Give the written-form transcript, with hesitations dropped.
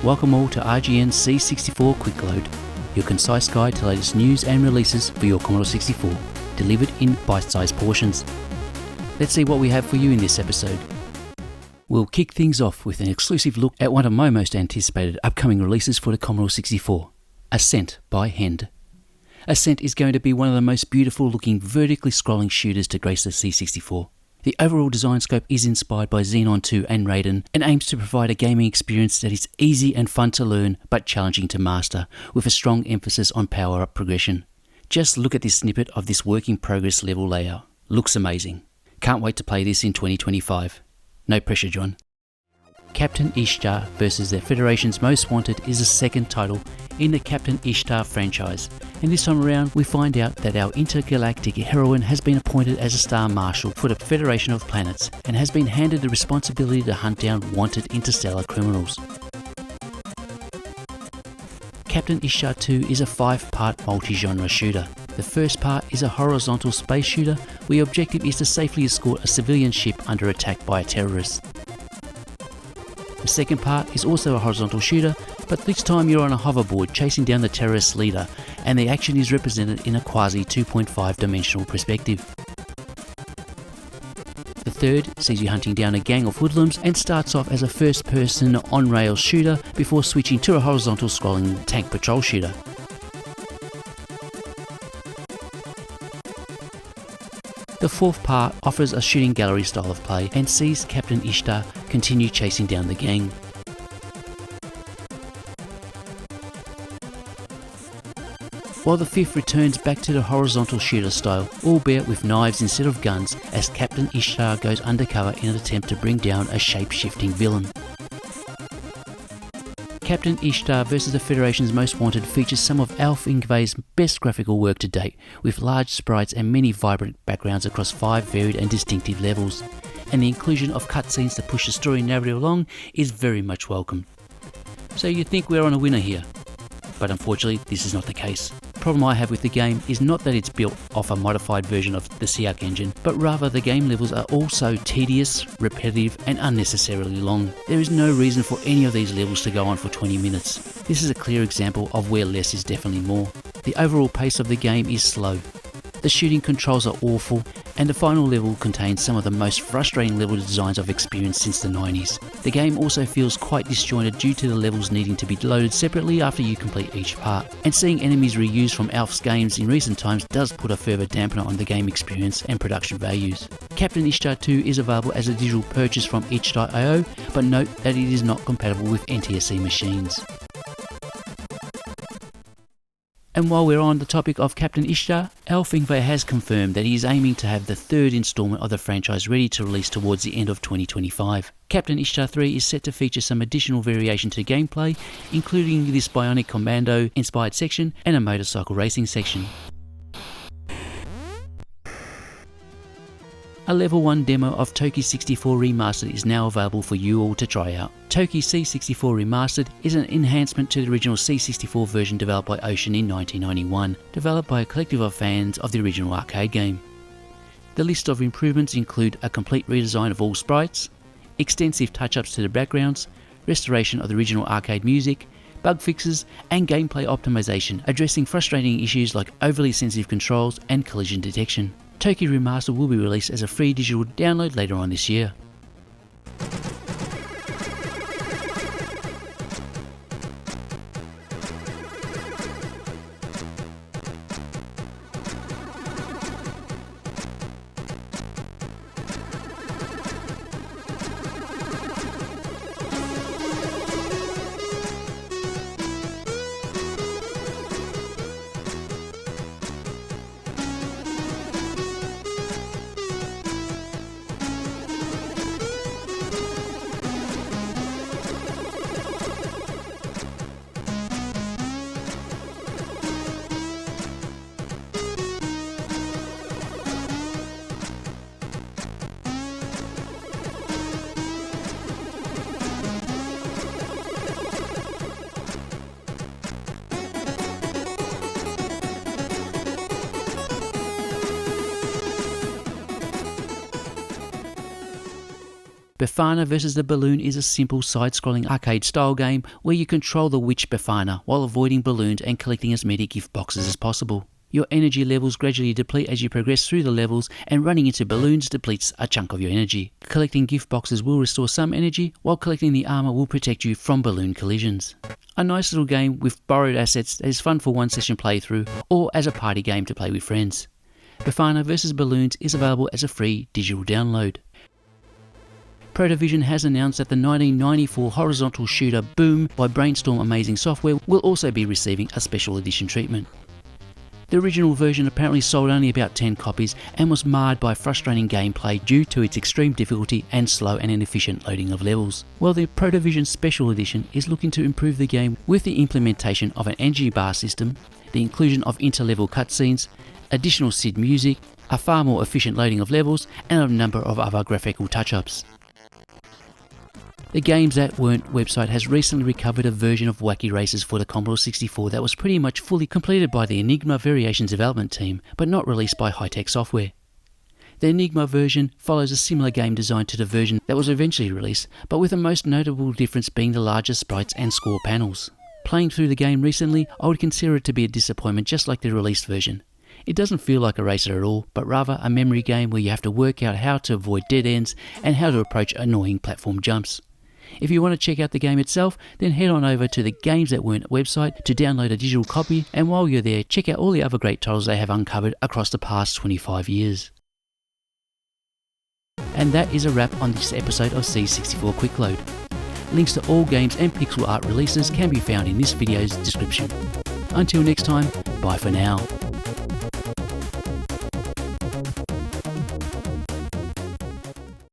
Welcome all to RGN's C64 Quickload, your concise guide to the latest news and releases for your Commodore 64, delivered in bite-sized portions. Let's see what we have for you in this episode. We'll kick things off with an exclusive look at one of my most anticipated upcoming releases for the Commodore 64, Ascent by Hend. Ascent is going to be one of the most beautiful looking vertically scrolling shooters to grace the C64. The overall design scope is inspired by Xenon 2 and Raiden and aims to provide a gaming experience that is easy and fun to learn but challenging to master, with a strong emphasis on power-up progression. Just look at this snippet of this work in progress level layout. Looks amazing. Can't wait to play this in 2025. No pressure, John. Captain Ishtar vs. the Federation's Most Wanted is the second title in the Captain Ishtar franchise, and this time around we find out that our intergalactic heroine has been appointed as a Star Marshal for the Federation of Planets and has been handed the responsibility to hunt down wanted interstellar criminals. Captain Ishtar 2 is a 5-part multi-genre shooter. The first part is a horizontal space shooter where your objective is to safely escort a civilian ship under attack by a terrorist. The second part is also a horizontal shooter, but this time you're on a hoverboard chasing down the terrorist leader, and the action is represented in a quasi 2.5 dimensional perspective. The third sees you hunting down a gang of hoodlums and starts off as a first-person on-rail shooter before switching to a horizontal scrolling tank patrol shooter. The fourth part offers a shooting gallery style of play and sees Captain Ishtar continue chasing down the gang. While the fifth returns back to the horizontal shooter style, albeit with knives instead of guns, as Captain Ishtar goes undercover in an attempt to bring down a shape-shifting villain. Captain Ishtar vs. the Federation's Most Wanted features some of Alf Ingve's best graphical work to date, with large sprites and many vibrant backgrounds across 5 varied and distinctive levels, and the inclusion of cutscenes to push the story narrative along is very much welcome. So you'd think we're on a winner here, but unfortunately this is not the case. The problem I have with the game is not that it's built off a modified version of the SEAC engine, but rather the game levels are all so tedious, repetitive and unnecessarily long. There is no reason for any of these levels to go on for 20 minutes. This is a clear example of where less is definitely more. The overall pace of the game is slow. The shooting controls are awful, and the final level contains some of the most frustrating level designs I've experienced since the 90s. The game also feels quite disjointed due to the levels needing to be loaded separately after you complete each part, and seeing enemies reused from Alf's games in recent times does put a further dampener on the game experience and production values. Captain Ishtar 2 is available as a digital purchase from itch.io, but note that it is not compatible with NTSC machines. And while we're on the topic of Captain Ishtar, Alf Ingve has confirmed that he is aiming to have the third installment of the franchise ready to release towards the end of 2025. Captain Ishtar 3 is set to feature some additional variation to gameplay, including this Bionic Commando inspired section and a motorcycle racing section. A level 1 demo of Toki 64 Remastered is now available for you all to try out. Toki C64 Remastered is an enhancement to the original C64 version developed by Ocean in 1991, developed by a collective of fans of the original arcade game. The list of improvements include a complete redesign of all sprites, extensive touch-ups to the backgrounds, restoration of the original arcade music, bug fixes and gameplay optimization, addressing frustrating issues like overly sensitive controls and collision detection. Toki Remastered will be released as a free digital download later on this year. Befana vs. the Balloon is a simple side-scrolling arcade-style game where you control the witch Befana while avoiding balloons and collecting as many gift boxes as possible. Your energy levels gradually deplete as you progress through the levels, and running into balloons depletes a chunk of your energy. Collecting gift boxes will restore some energy, while collecting the armor will protect you from balloon collisions. A nice little game with borrowed assets that is fun for one session playthrough or as a party game to play with friends. Befana vs. Balloons is available as a free digital download. Protovision has announced that the 1994 horizontal shooter Boom by Brainstorm Amazing Software will also be receiving a special edition treatment. The original version apparently sold only about 10 copies and was marred by frustrating gameplay due to its extreme difficulty and slow and inefficient loading of levels. While the Protovision Special Edition is looking to improve the game with the implementation of an energy bar system, the inclusion of inter-level cutscenes, additional SID music, a far more efficient loading of levels, and a number of other graphical touch-ups. The Games That Weren't website has recently recovered a version of Wacky Races for the Commodore 64 that was pretty much fully completed by the Enigma Variations development team, but not released by High-Tech Software. The Enigma version follows a similar game design to the version that was eventually released, but with the most notable difference being the larger sprites and score panels. Playing through the game recently, I would consider it to be a disappointment just like the released version. It doesn't feel like a racer at all, but rather a memory game where you have to work out how to avoid dead ends and how to approach annoying platform jumps. If you want to check out the game itself, then head on over to the Games That Weren't website to download a digital copy, and while you're there, check out all the other great titles they have uncovered across the past 25 years. And that is a wrap on this episode of C64 Quickload. Links to all games and pixel art releases can be found in this video's description. Until next time, bye for now.